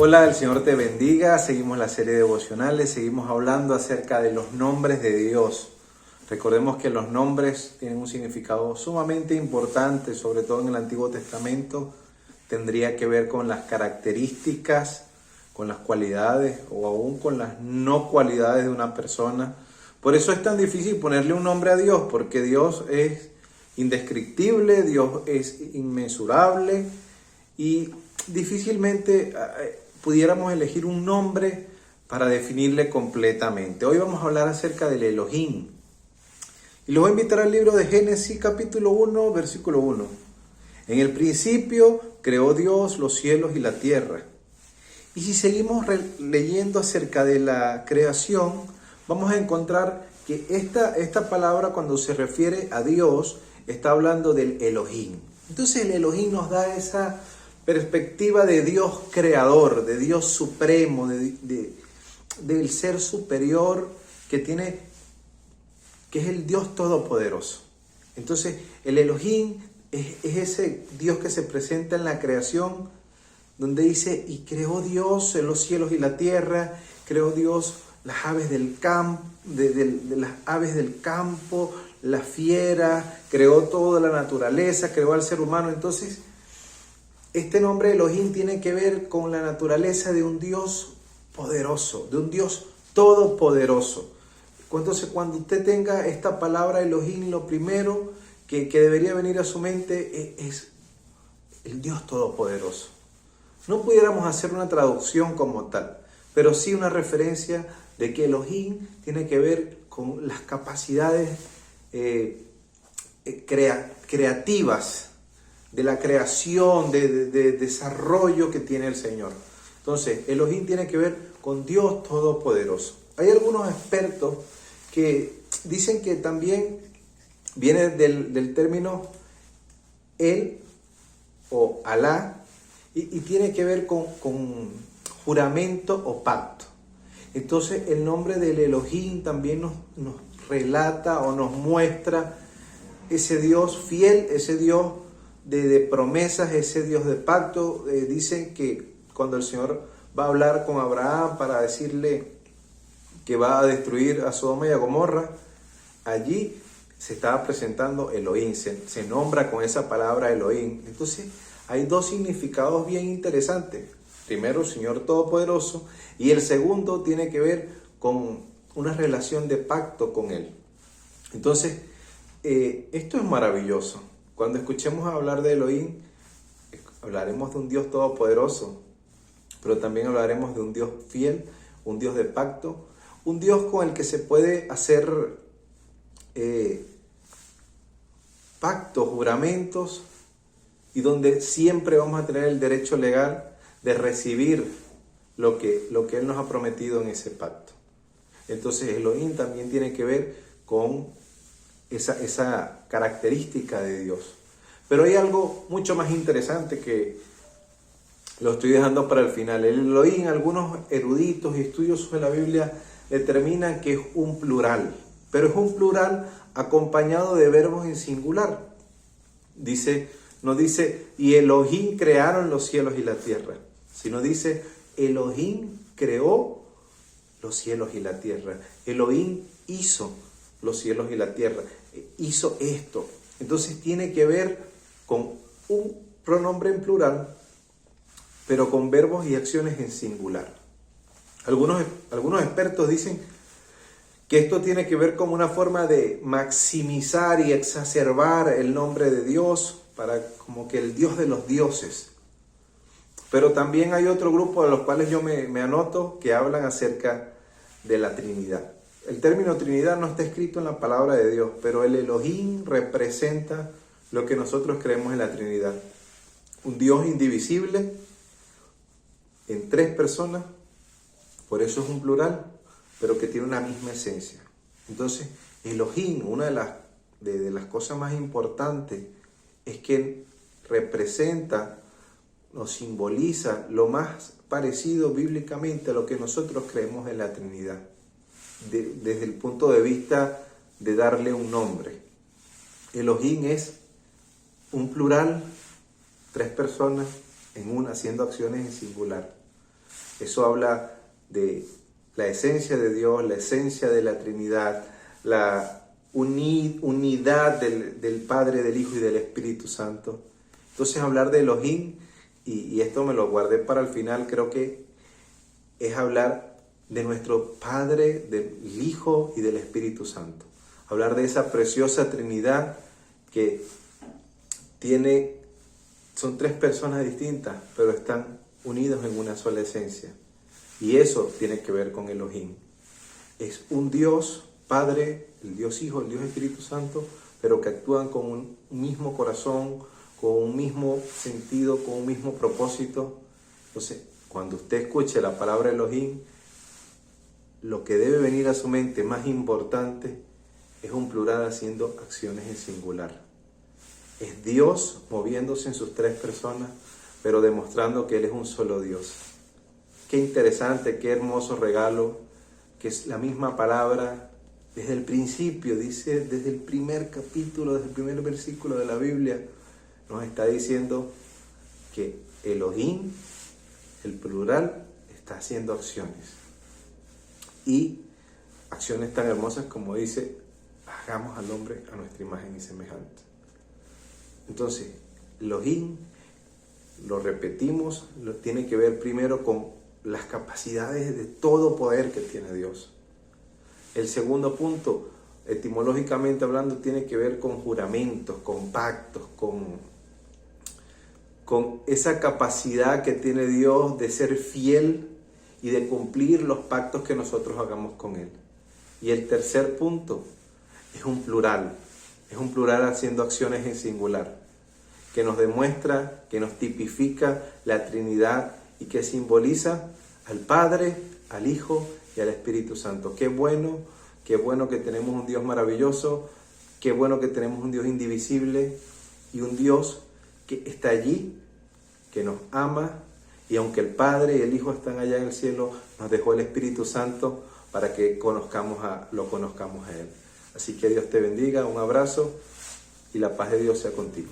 Hola, el Señor te bendiga. Seguimos la serie devocionales, seguimos hablando acerca de los nombres de Dios. Recordemos que los nombres tienen un significado sumamente importante, sobre todo en el Antiguo Testamento. Tendría que ver con las características, con las cualidades o aún con las no cualidades de una persona. Por eso es tan difícil ponerle un nombre a Dios, porque Dios es indescriptible, Dios es inmensurable y difícilmente pudiéramos elegir un nombre para definirle completamente. Hoy vamos a hablar acerca del Elohim. Y los voy a invitar al libro de Génesis capítulo 1, versículo 1. En el principio creó Dios los cielos y la tierra. Y si seguimos leyendo acerca de la creación, vamos a encontrar que esta palabra, cuando se refiere a Dios, está hablando del Elohim. Entonces el Elohim nos da esa perspectiva de Dios creador, de Dios supremo, del ser superior que es el Dios todopoderoso. Entonces el Elohim es ese Dios que se presenta en la creación, donde dice: y creó Dios los cielos y la tierra, creó Dios las aves del campo, de las aves del campo, la fiera, creó toda la naturaleza, creó al ser humano. Entonces, este nombre Elohim tiene que ver con la naturaleza de un Dios poderoso, de un Dios todopoderoso. Entonces, cuando usted tenga esta palabra Elohim, lo primero que debería venir a su mente es el Dios todopoderoso. No pudiéramos hacer una traducción como tal, pero sí una referencia de que Elohim tiene que ver con las capacidades creativas, de la creación, de desarrollo que tiene el Señor. Entonces, Elohim tiene que ver con Dios Todopoderoso. Hay algunos expertos que dicen que también viene del término El o Alá y tiene que ver con juramento o pacto. Entonces, el nombre del Elohim también nos relata o nos muestra ese Dios fiel, ese Dios de promesas, ese Dios de pacto. Dicen que cuando el Señor va a hablar con Abraham para decirle que va a destruir a Sodoma y a Gomorra, allí se estaba presentando Elohim, se nombra con esa palabra Elohim. Entonces hay dos significados bien interesantes. Primero, Señor Todopoderoso, y el segundo tiene que ver con una relación de pacto con Él. Entonces, esto es maravilloso. Cuando escuchemos hablar de Elohim, hablaremos de un Dios todopoderoso, pero también hablaremos de un Dios fiel, un Dios de pacto, un Dios con el que se puede hacer pactos, juramentos, y donde siempre vamos a tener el derecho legal de recibir lo que Él nos ha prometido en ese pacto. Entonces Elohim también tiene que ver con esa característica de Dios. Pero hay algo mucho más interesante que lo estoy dejando para el final. El Elohim, algunos eruditos y estudiosos de la Biblia determinan que es un plural, pero es un plural acompañado de verbos en singular. No dice y Elohim crearon los cielos y la tierra, sino dice Elohim creó los cielos y la tierra. Elohim hizo los cielos y la tierra, hizo esto. Entonces tiene que ver con un pronombre en plural, pero con verbos y acciones en singular. Algunos expertos dicen que esto tiene que ver con una forma de maximizar y exacerbar el nombre de Dios, para como que el Dios de los dioses. Pero también hay otro grupo de los cuales yo me anoto, que hablan acerca de la Trinidad. El término Trinidad no está escrito en la palabra de Dios, pero el Elohim representa lo que nosotros creemos en la Trinidad. Un Dios indivisible en tres personas, por eso es un plural, pero que tiene una misma esencia. Entonces, Elohim, una de las cosas más importantes, es que representa, nos simboliza lo más parecido bíblicamente a lo que nosotros creemos en la Trinidad, desde el punto de vista de darle un nombre. Elohim es un plural, tres personas en una, haciendo acciones en singular. Eso habla de la esencia de Dios, la esencia de la Trinidad, la unidad del Padre, del Hijo y del Espíritu Santo. Entonces hablar de Elohim, y esto me lo guardé para el final, creo que es hablar de nuestro Padre, del Hijo y del Espíritu Santo. Hablar de esa preciosa Trinidad que son tres personas distintas, pero están unidos en una sola esencia. Y eso tiene que ver con Elohim. Es un Dios Padre, el Dios Hijo, el Dios Espíritu Santo, pero que actúan con un mismo corazón, con un mismo sentido, con un mismo propósito. Entonces, cuando usted escuche la palabra Elohim, lo que debe venir a su mente más importante es un plural haciendo acciones en singular. Es Dios moviéndose en sus tres personas, pero demostrando que Él es un solo Dios. Qué interesante, qué hermoso regalo, que es la misma palabra desde el principio, dice desde el primer capítulo, desde el primer versículo de la Biblia, nos está diciendo que Elohim, el plural, está haciendo acciones. Y acciones tan hermosas como dice, hagamos al hombre a nuestra imagen y semejanza. Entonces, Elohim, lo repetimos, tiene que ver primero con las capacidades de todo poder que tiene Dios. El segundo punto, etimológicamente hablando, tiene que ver con juramentos, con pactos, con esa capacidad que tiene Dios de ser fiel y de cumplir los pactos que nosotros hagamos con Él. Y el tercer punto es un plural haciendo acciones en singular, que nos demuestra, que nos tipifica la Trinidad y que simboliza al Padre, al Hijo y al Espíritu Santo. Qué bueno que tenemos un Dios maravilloso, qué bueno que tenemos un Dios indivisible y un Dios que está allí, que nos ama, y aunque el Padre y el Hijo están allá en el cielo, nos dejó el Espíritu Santo para que lo conozcamos a Él. Así que Dios te bendiga, un abrazo y la paz de Dios sea contigo.